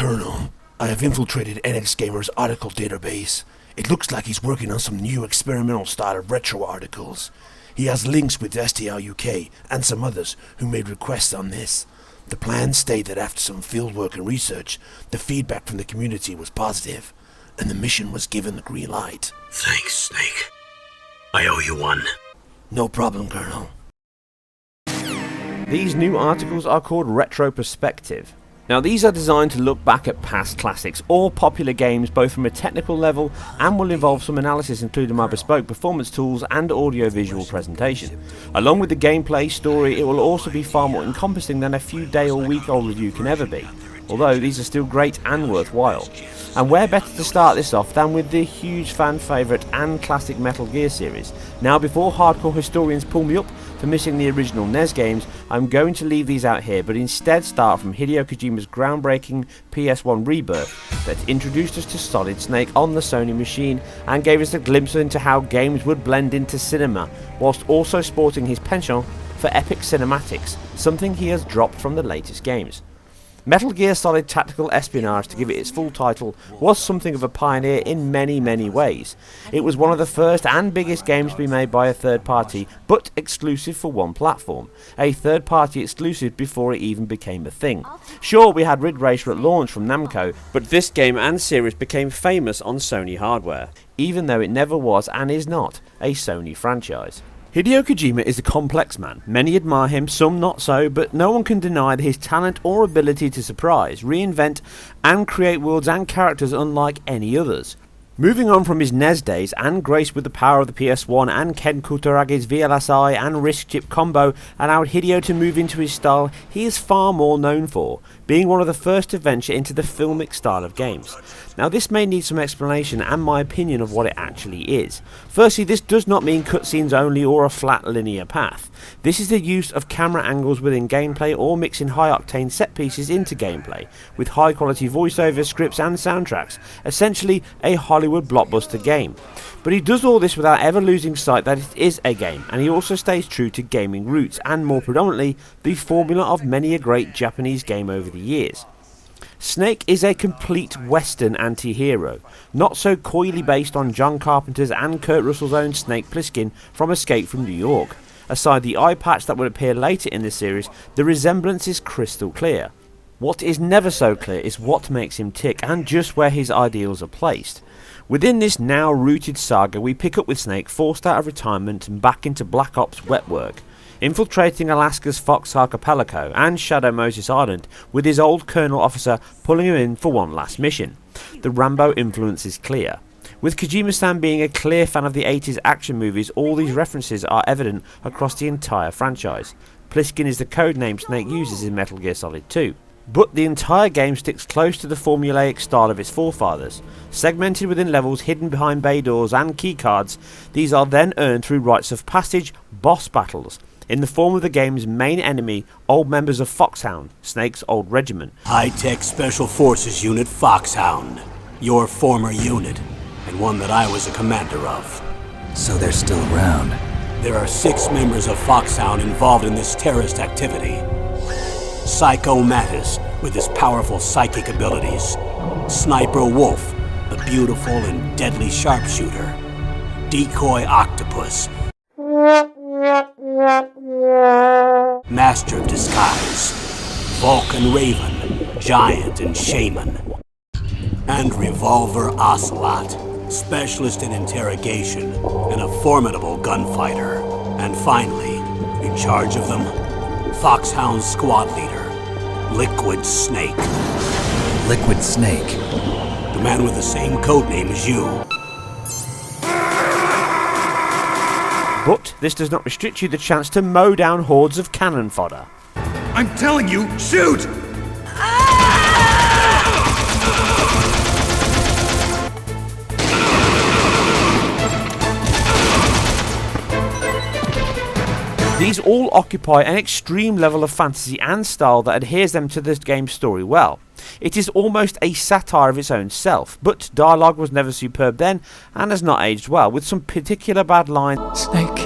Colonel, I have infiltrated NX Gamer's article database. It looks like he's working on some new experimental style of retro articles. He has links with STR UK and some others who made requests on this. The plans state that after some fieldwork and research, the feedback from the community was positive, and the mission was given the green light. Thanks, Snake. I owe you one. No problem, Colonel. These new articles are called Retroperspective. Now these are designed to look back at past classics or popular games both from a technical level and will involve some analysis including my bespoke performance tools and audio-visual presentation. Along with the gameplay story, it will also be far more encompassing than a few day or week old review can ever be, although these are still great and worthwhile. And where better to start this off than with the huge fan favourite and classic Metal Gear series. Now before hardcore historians pull me up for missing the original NES games, I'm going to leave these out here, but instead start from Hideo Kojima's groundbreaking PS1 rebirth that introduced us to Solid Snake on the Sony machine and gave us a glimpse into how games would blend into cinema, whilst also sporting his penchant for epic cinematics, something he has dropped from the latest games. Metal Gear Solid Tactical Espionage, to give it its full title, was something of a pioneer in many ways. It was one of the first and biggest games to be made by a third party, but exclusive for one platform. A third party exclusive before it even became a thing. Sure, we had Ridge Racer at launch from Namco, but this game and series became famous on Sony hardware, even though it never was and is not a Sony franchise. Hideo Kojima is a complex man. Many admire him, some not so, but no one can deny his talent or ability to surprise, reinvent and create worlds and characters unlike any others. Moving on from his NES days and graced with the power of the PS1 and Ken Kutaragi's VLSI and Risk Chip combo allowed Hideo to move into his style he is far more known for, being one of the first to venture into the filmic style of games. Now this may need some explanation and my opinion of what it actually is. Firstly, this does not mean cutscenes only or a flat linear path. This is the use of camera angles within gameplay or mixing high octane set pieces into gameplay, with high quality voiceover scripts and soundtracks, essentially a Hollywood blockbuster game. But he does all this without ever losing sight that it is a game, and he also stays true to gaming roots and more predominantly the formula of many a great Japanese game over the years. Snake is a complete Western anti-hero, not so coyly based on John Carpenter's and Kurt Russell's own Snake Plissken from Escape from New York. Aside the eye patch that would appear later in the series, the resemblance is crystal clear. What is never so clear is what makes him tick and just where his ideals are placed. Within this now rooted saga, we pick up with Snake forced out of retirement and back into Black Ops wet work, infiltrating Alaska's Fox Archipelago and Shadow Moses Island, with his old colonel officer pulling him in for one last mission. The Rambo influence is clear. With Kojima-san being a clear fan of the 80s action movies, all these references are evident across the entire franchise. Plissken is the codename Snake uses in Metal Gear Solid 2. But the entire game sticks close to the formulaic style of its forefathers. Segmented within levels hidden behind bay doors and keycards, these are then earned through rites of passage, boss battles, in the form of the game's main enemy, old members of Foxhound, Snake's old regiment. High-tech Special Forces Unit Foxhound. Your former unit, and one that I was a commander of. So they're still around. There are 6 members of Foxhound involved in this terrorist activity. Psycho Mattis, with his powerful psychic abilities. Sniper Wolf, the beautiful and deadly sharpshooter. Decoy Octopus. Master of Disguise. Vulcan Raven, Giant and Shaman. And Revolver Ocelot, specialist in interrogation and a formidable gunfighter. And finally, in charge of them, Foxhound's squad leader, Liquid Snake. Liquid Snake? The man with the same codename as you. But this does not restrict you the chance to mow down hordes of cannon fodder. I'm telling you, shoot! These all occupy an extreme level of fantasy and style that adheres them to the game's story well. It is almost a satire of its own self, but dialogue was never superb then and has not aged well, with some particular bad lines. Snake,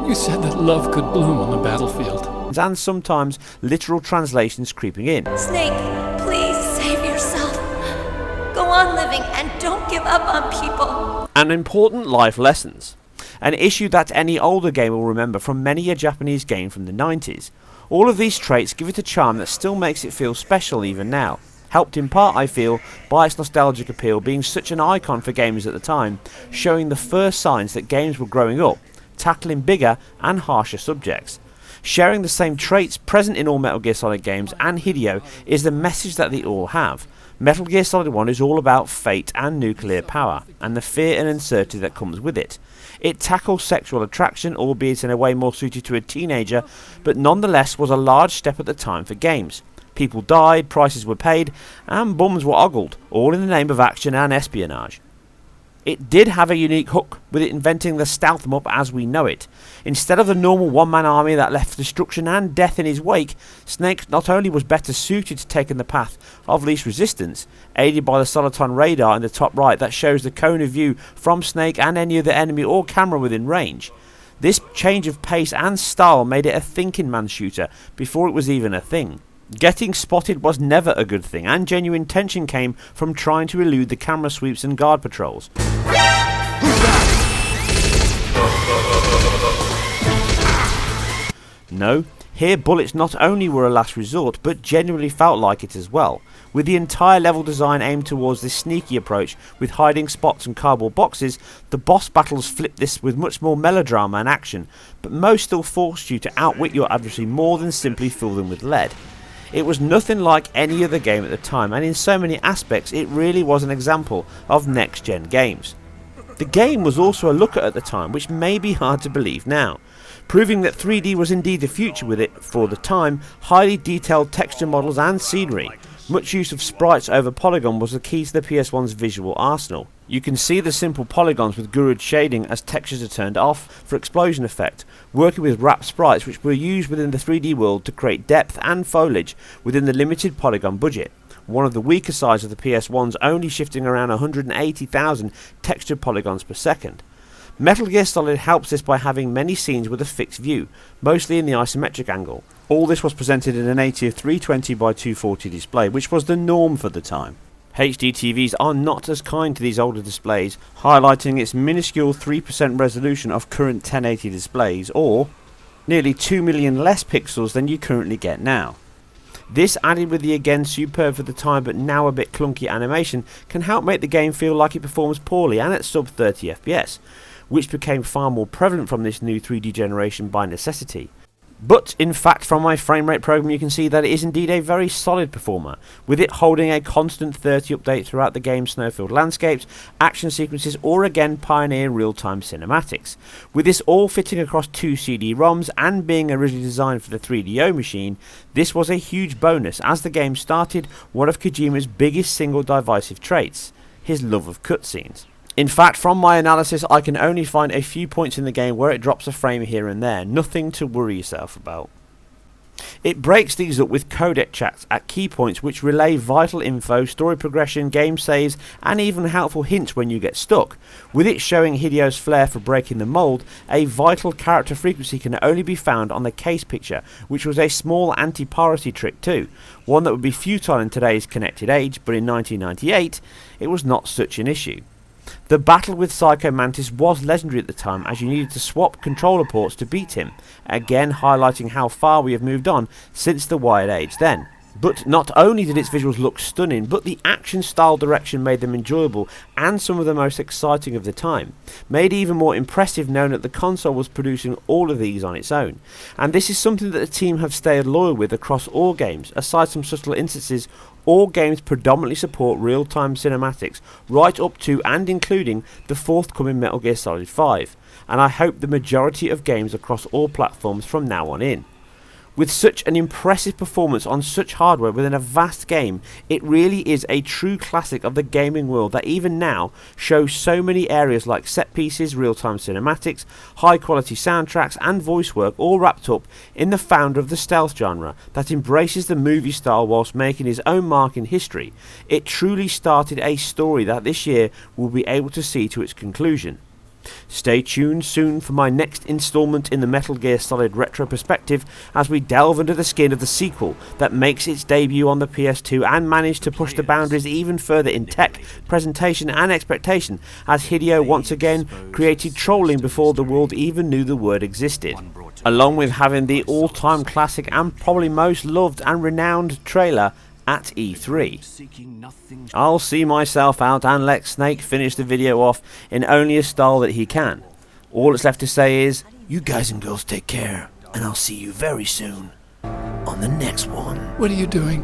you said that love could bloom on the battlefield. And sometimes literal translations creeping in. Snake, please yourself. Go on living and don't give up on people. And important life lessons. An issue that any older gamer will remember from many a Japanese game from the 90s. All of these traits give it a charm that still makes it feel special even now. Helped in part, I feel, by its nostalgic appeal being such an icon for gamers at the time, showing the first signs that games were growing up, tackling bigger and harsher subjects. Sharing the same traits present in all Metal Gear Solid games and Hideo is the message that they all have. Metal Gear Solid 1 is all about fate and nuclear power, and the fear and uncertainty that comes with it. It tackles sexual attraction, albeit in a way more suited to a teenager, but nonetheless was a large step at the time for games. People died, prices were paid, and bums were ogled, all in the name of action and espionage. It did have a unique hook, with it inventing the stealth mop as we know it. Instead of the normal one-man army that left destruction and death in his wake, Snake not only was better suited to taking the path of least resistance, aided by the Soliton radar in the top right that shows the cone of view from Snake and any other enemy or camera within range. This change of pace and style made it a thinking man shooter before it was even a thing. Getting spotted was never a good thing, and genuine tension came from trying to elude the camera sweeps and guard patrols. No, here bullets not only were a last resort, but genuinely felt like it as well, with the entire level design aimed towards this sneaky approach with hiding spots and cardboard boxes. The boss battles flipped this with much more melodrama and action, but most still forced you to outwit your adversary more than simply fill them with lead. It was nothing like any other game at the time, and in so many aspects it really was an example of next-gen games. The game was also a looker at the time, which may be hard to believe now, proving that 3D was indeed the future with it for the time. Highly detailed texture models and scenery. Much use of sprites over polygon was the key to the PS1's visual arsenal. You can see the simple polygons with Gurud shading as textures are turned off for explosion effect, working with wrapped sprites which were used within the 3D world to create depth and foliage within the limited polygon budget. One of the weaker sides of the PS1's only shifting around 180,000 textured polygons per second. Metal Gear Solid helps this by having many scenes with a fixed view, mostly in the isometric angle. All this was presented in a native 320 by 240 display, which was the norm for the time. HD TVs are not as kind to these older displays, highlighting its minuscule 3% resolution of current 1080 displays, or nearly 2 million less pixels than you currently get now. This, added with the again superb for the time but now a bit clunky animation, can help make the game feel like it performs poorly and at sub 30 FPS, which became far more prevalent from this new 3D generation by necessity. But in fact, from my framerate program you can see that it is indeed a very solid performer, with it holding a constant 30 update throughout the game's snowfield landscapes, action sequences, or again pioneer real-time cinematics. With this all fitting across 2 CD-ROMs and being originally designed for the 3DO machine, this was a huge bonus as the game started one of Kojima's biggest single divisive traits, his love of cutscenes. In fact, from my analysis, I can only find a few points in the game where it drops a frame here and there, nothing to worry yourself about. It breaks these up with Codec Chats at key points which relay vital info, story progression, game saves, and even helpful hints when you get stuck. With it showing Hideo's flair for breaking the mould, a vital character frequency can only be found on the case picture, which was a small anti-piracy trick too, one that would be futile in today's connected age, but in 1998 it was not such an issue. The battle with Psycho Mantis was legendary at the time, as you needed to swap controller ports to beat him, again highlighting how far we have moved on since the Wired Age then. But not only did its visuals look stunning, but the action style direction made them enjoyable and some of the most exciting of the time. Made even more impressive knowing that the console was producing all of these on its own. And this is something that the team have stayed loyal with across all games. Aside from subtle instances, all games predominantly support real-time cinematics, right up to and including the forthcoming Metal Gear Solid 5. And I hope the majority of games across all platforms from now on in. With such an impressive performance on such hardware within a vast game, it really is a true classic of the gaming world that even now shows so many areas like set pieces, real-time cinematics, high quality soundtracks and voice work, all wrapped up in the founder of the stealth genre that embraces the movie style whilst making his own mark in history. It truly started a story that this year we'll be able to see to its conclusion. Stay tuned soon for my next installment in the Metal Gear Solid Retroperspective as we delve under the skin of the sequel that makes its debut on the PS2 and managed to push the boundaries even further in tech, presentation and expectation, as Hideo once again created trolling before the world even knew the word existed, along with having the all-time classic and probably most loved and renowned trailer at E3. I'll see myself out and let Snake finish the video off in only a style that he can. All that's left to say is, You guys and girls take care, and I'll see you very soon on the next one. What are you doing?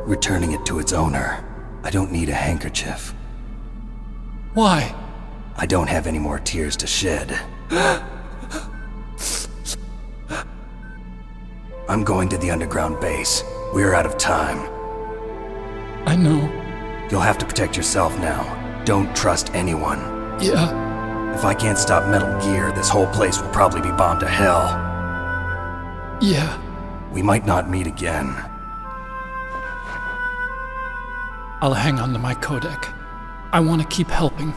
Returning it to its owner. I don't need a handkerchief. Why? I don't have any more tears to shed. I'm going to the underground base. We're out of time. I know. You'll have to protect yourself now. Don't trust anyone. Yeah. If I can't stop Metal Gear, this whole place will probably be bombed to hell. Yeah. We might not meet again. I'll hang on to my codec. I want to keep helping.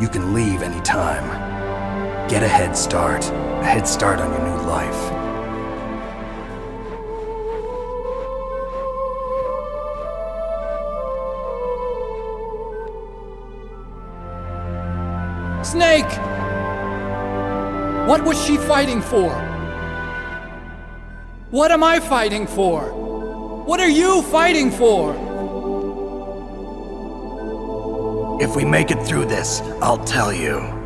You can leave anytime. Get a head start. A head start on your new life. Snake! What was she fighting for? What am I fighting for? What are you fighting for? If we make it through this, I'll tell you.